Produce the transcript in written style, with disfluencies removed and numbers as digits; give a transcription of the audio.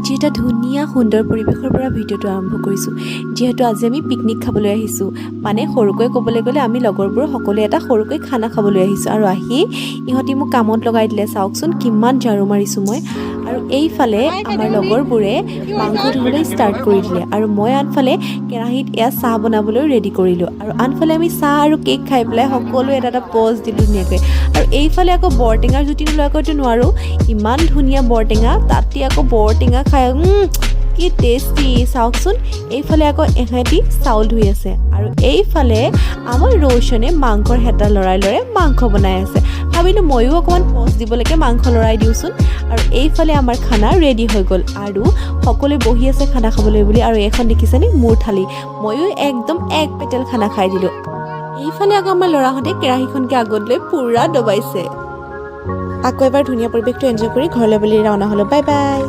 আজি এটা ধুনীয়া সুন্দৰ পৰিৱেশৰ পৰা ভিডিঅ'টো আৰম্ভ কৰিছোঁ যিহেতু আজি আমি পিকনিক খাবলৈ আহিছোঁ মানে সৰুকৈ ক'বলৈ গ'লে আমি লগৰবোৰ সকলোৱে এটা সৰুকৈ খানা খাবলৈ আহিছোঁ আৰু আহি ইহঁতি মোক কামত লগাই দিলে চাওকচোন কিমান ঝাৰু মাৰিছোঁ মই আৰু এইফালে আমাৰ লগৰবোৰে মাংস ধুবলৈ ষ্টাৰ্ট কৰি দিলে আৰু মই আনফালে কেৰাহীত এয়া চাহ বনাবলৈ ৰেডি কৰিলোঁ আৰু আনফালে আমি চাহ আৰু কেক খাই পেলাই সকলোৱে এটা প'জ দিলোঁ ধুনীয়াকৈ আৰু এইফালে আকৌ বৰটেঙাৰ জুতি নোলোৱাকৈতো নোৱাৰোঁ ইমান ধুনীয়া বৰটেঙা তাতে আকৌ বৰটেঙা খাই কি টেষ্টি চাওকচোন এইফালে আকৌ এহেঁতি চাউল ধুই আছে আৰু এইফালে আমাৰ ৰৌশনে মাংসৰ হেতা লৰাই মাংস বনাই আছে ভাবিলোঁ ময়ো অকণমান প'জ দিবলৈকে মাংস লৰাই দিওঁচোন আৰু এইফালে আমাৰ খানা ৰেডি হৈ গ'ল আৰু সকলোৱে বহি আছে খানা খাবলৈ বুলি আৰু এখন দেখিছেনে মোৰ থালি ময়ো একদম এক পেটেল খানা খাই দিলোঁ এইফালে আকৌ আমাৰ ল'ৰাহঁতে কেৰাহীখনকে আগত লৈ পুৰা দবাইছে আকৌ এবাৰ ধুনীয়া পৰিৱেশটো এনজয় কৰি ঘৰলৈ বুলি ৰাওনা হ'লোঁ বাই বাই